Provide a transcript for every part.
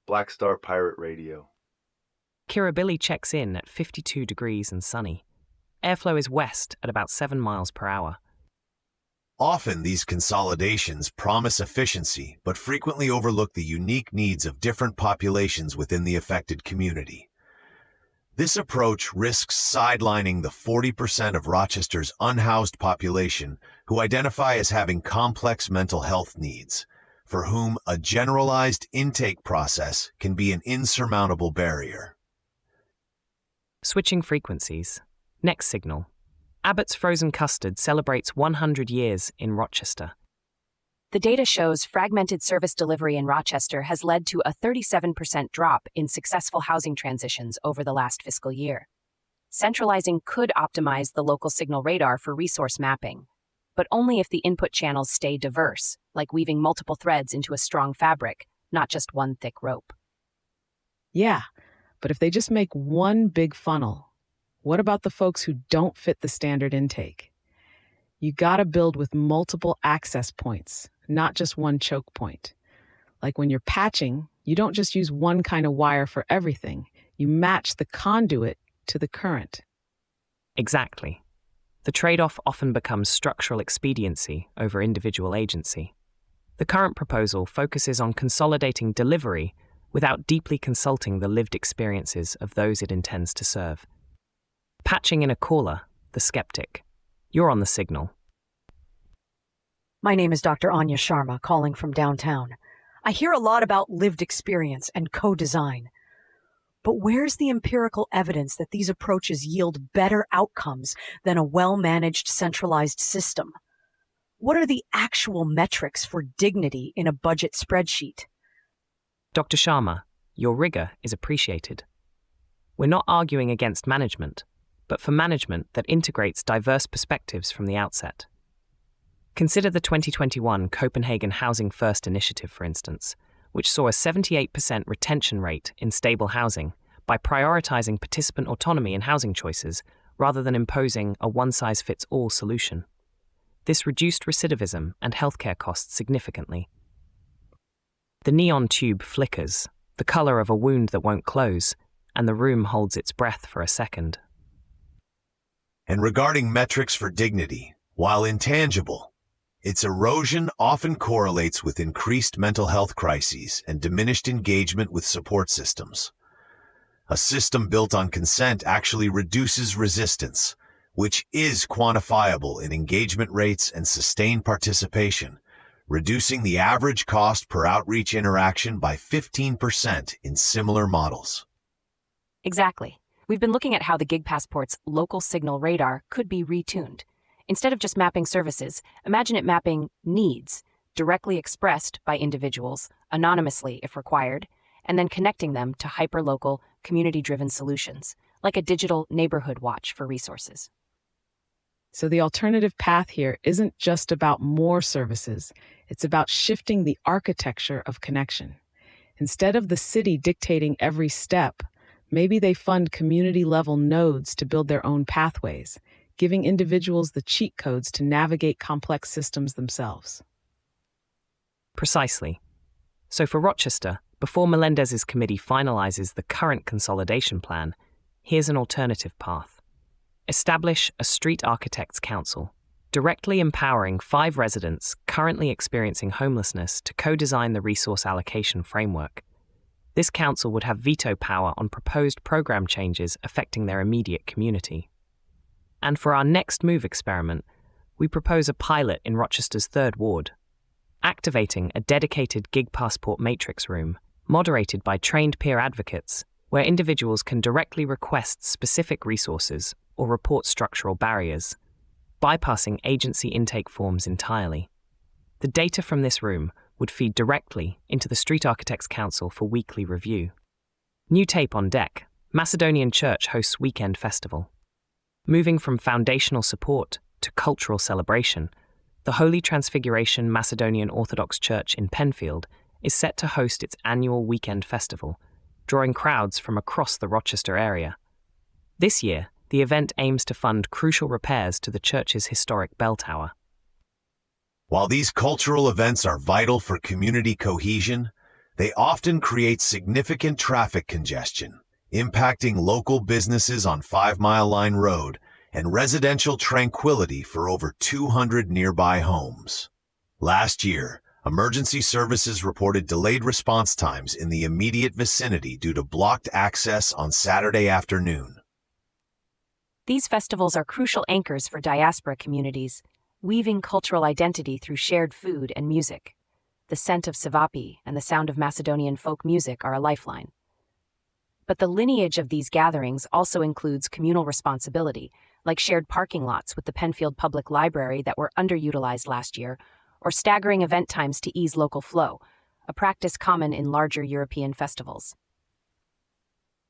Black Star Pirate Radio. Kirribilli checks in at 52 degrees and sunny. Airflow is west at about 7 miles per hour. Often these consolidations promise efficiency, but frequently overlook the unique needs of different populations within the affected community. This approach risks sidelining the 40% of Rochester's unhoused population who identify as having complex mental health needs, for whom a generalized intake process can be an insurmountable barrier. Switching frequencies. Next signal. Abbott's Frozen Custard celebrates 100 years in Rochester. The data shows fragmented service delivery in Rochester has led to a 37% drop in successful housing transitions over the last fiscal year. Centralizing could optimize the local signal radar for resource mapping, but only if the input channels stay diverse, like weaving multiple threads into a strong fabric, not just one thick rope. Yeah, but if they just make one big funnel, what about the folks who don't fit the standard intake? You gotta build with multiple access points, not just one choke point. Like when you're patching, you don't just use one kind of wire for everything. You match the conduit to the current. Exactly. The trade-off often becomes structural expediency over individual agency. The current proposal focuses on consolidating delivery without deeply consulting the lived experiences of those it intends to serve. Patching in a caller, the skeptic. You're on the signal. My name is Dr. Anya Sharma, calling from downtown. I hear a lot about lived experience and co-design. But where's the empirical evidence that these approaches yield better outcomes than a well-managed centralized system? What are the actual metrics for dignity in a budget spreadsheet? Dr. Sharma, your rigor is appreciated. We're not arguing against management, but for management that integrates diverse perspectives from the outset. Consider the 2021 Copenhagen Housing First initiative, for instance, which saw a 78% retention rate in stable housing by prioritizing participant autonomy in housing choices rather than imposing a one-size-fits-all solution. This reduced recidivism and healthcare costs significantly. The neon tube flickers, the color of a wound that won't close, and the room holds its breath for a second. And regarding metrics for dignity, while intangible, its erosion often correlates with increased mental health crises and diminished engagement with support systems. A system built on consent actually reduces resistance, which is quantifiable in engagement rates and sustained participation, reducing the average cost per outreach interaction by 15% in similar models. Exactly. We've been looking at how the Gig Passport's local signal radar could be retuned. Instead of just mapping services, imagine it mapping needs, directly expressed by individuals, anonymously if required, and then connecting them to hyperlocal, community-driven solutions, like a digital neighborhood watch for resources. So the alternative path here isn't just about more services, it's about shifting the architecture of connection. Instead of the city dictating every step, maybe they fund community-level nodes to build their own pathways, giving individuals the cheat codes to navigate complex systems themselves. Precisely. So for Rochester, before Melendez's committee finalizes the current consolidation plan, here's an alternative path. Establish a Street Architects Council, directly empowering 5 residents currently experiencing homelessness to co-design the resource allocation framework. This council would have veto power on proposed program changes affecting their immediate community. And for our next move experiment, we propose a pilot in Rochester's 3rd Ward, activating a dedicated Gig Passport matrix room, moderated by trained peer advocates, where individuals can directly request specific resources or report structural barriers, bypassing agency intake forms entirely. The data from this room would feed directly into the Street Architects Council for weekly review. New tape on deck. Macedonian Church hosts Weekend Festival. Moving from foundational support to cultural celebration, the Holy Transfiguration Macedonian Orthodox Church in Penfield is set to host its annual Weekend Festival, drawing crowds from across the Rochester area. This year, the event aims to fund crucial repairs to the church's historic bell tower. While these cultural events are vital for community cohesion, they often create significant traffic congestion, impacting local businesses on 5 Mile Line Road and residential tranquility for over 200 nearby homes. Last year, emergency services reported delayed response times in the immediate vicinity due to blocked access on Saturday afternoon. These festivals are crucial anchors for diaspora communities, weaving cultural identity through shared food and music. The scent of savapi and the sound of Macedonian folk music are a lifeline. But the lineage of these gatherings also includes communal responsibility, like shared parking lots with the Penfield Public Library that were underutilized last year, or staggering event times to ease local flow, a practice common in larger European festivals.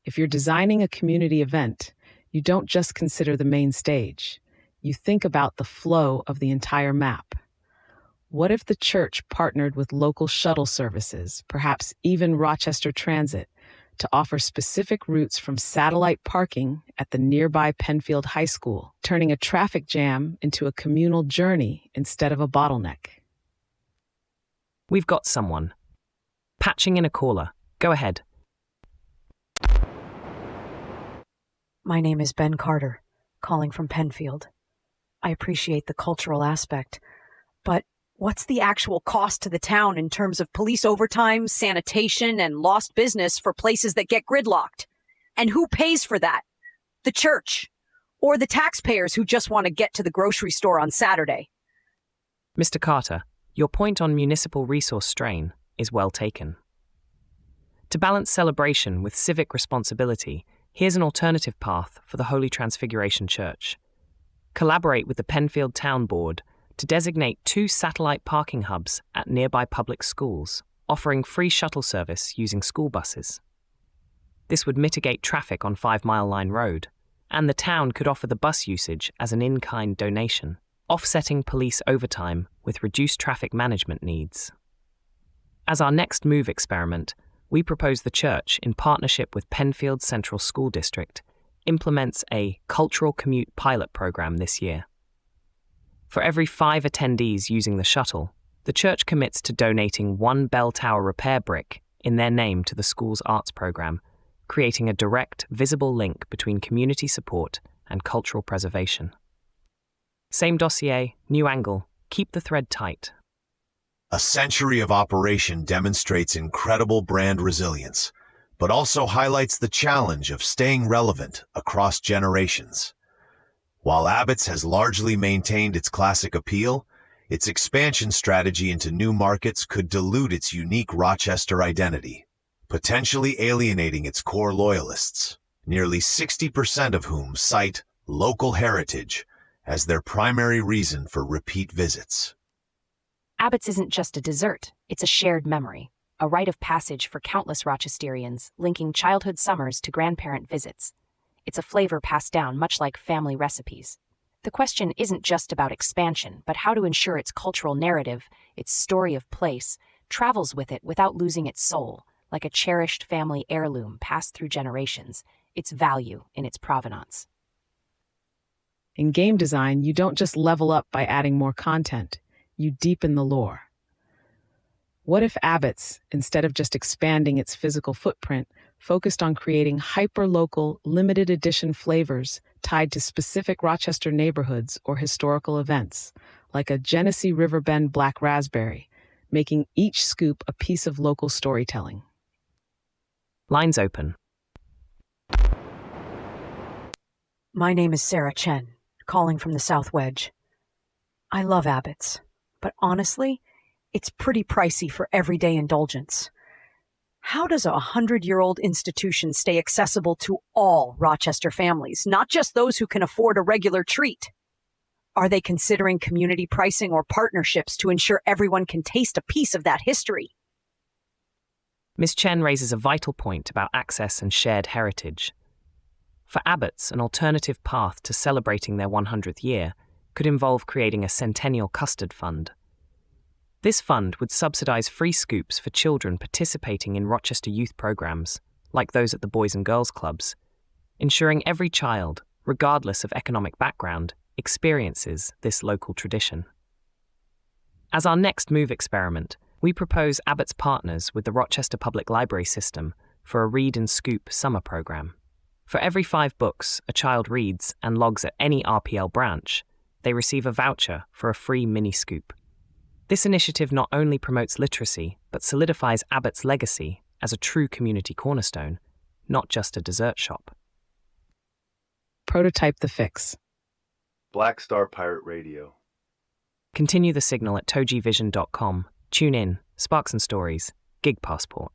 If you're designing a community event, you don't just consider the main stage. You think about the flow of the entire map. What if the church partnered with local shuttle services, perhaps even Rochester Transit, to offer specific routes from satellite parking at the nearby Penfield High School, turning a traffic jam into a communal journey instead of a bottleneck? We've got someone. Patching in a caller. Go ahead. My name is Ben Carter, calling from Penfield. I appreciate the cultural aspect, but what's the actual cost to the town in terms of police overtime, sanitation, and lost business for places that get gridlocked? And who pays for that? The church? Or the taxpayers who just want to get to the grocery store on Saturday? Mr. Carter, your point on municipal resource strain is well taken. To balance celebration with civic responsibility, here's an alternative path for the Holy Transfiguration Church. Collaborate with the Penfield Town Board to designate 2 satellite parking hubs at nearby public schools, offering free shuttle service using school buses. This would mitigate traffic on 5 Mile Line Road, and the town could offer the bus usage as an in-kind donation, offsetting police overtime with reduced traffic management needs. As our next move experiment, we propose the church, in partnership with Penfield Central School District, implements a cultural commute pilot program this year. For every 5 attendees using the shuttle, the church commits to donating 1 bell tower repair brick in their name to the school's arts program, creating a direct, visible link between community support and cultural preservation. Same dossier, new angle. Keep the thread tight. A century of operation demonstrates incredible brand resilience, but also highlights the challenge of staying relevant across generations. While Abbott's has largely maintained its classic appeal, its expansion strategy into new markets could dilute its unique Rochester identity, potentially alienating its core loyalists, nearly 60% of whom cite local heritage as their primary reason for repeat visits. Abbott's isn't just a dessert, it's a shared memory, a rite of passage for countless Rochesterians, linking childhood summers to grandparent visits. It's a flavor passed down much like family recipes. The question isn't just about expansion, but how to ensure its cultural narrative, its story of place, travels with it without losing its soul, like a cherished family heirloom passed through generations, its value in its provenance. In game design, you don't just level up by adding more content, you deepen the lore. What if Abbott's, instead of just expanding its physical footprint, focused on creating hyper-local, limited edition flavors tied to specific Rochester neighborhoods or historical events, like a Genesee River Bend Black Raspberry, making each scoop a piece of local storytelling? Lines open. My name is Sarah Chen, calling from the South Wedge. I love Abbott's, but honestly, it's pretty pricey for everyday indulgence. How does a 100-year-old institution stay accessible to all Rochester families, not just those who can afford a regular treat? Are they considering community pricing or partnerships to ensure everyone can taste a piece of that history? Ms. Chen raises a vital point about access and shared heritage. For Abbott's, an alternative path to celebrating their 100th year could involve creating a centennial custard fund. This fund would subsidize free scoops for children participating in Rochester youth programs, like those at the Boys and Girls Clubs, ensuring every child, regardless of economic background, experiences this local tradition. As our next move experiment, we propose Abbott's partners with the Rochester Public Library System for a Read and Scoop summer program. For every 5 books a child reads and logs at any RPL branch, they receive a voucher for a free mini scoop. This initiative not only promotes literacy, but solidifies Abbott's legacy as a true community cornerstone, not just a dessert shop. Prototype the fix. Black Star Pirate Radio. Continue the signal at TogeeVision.com. Tune in, Sparks and Stories, Gig Passport.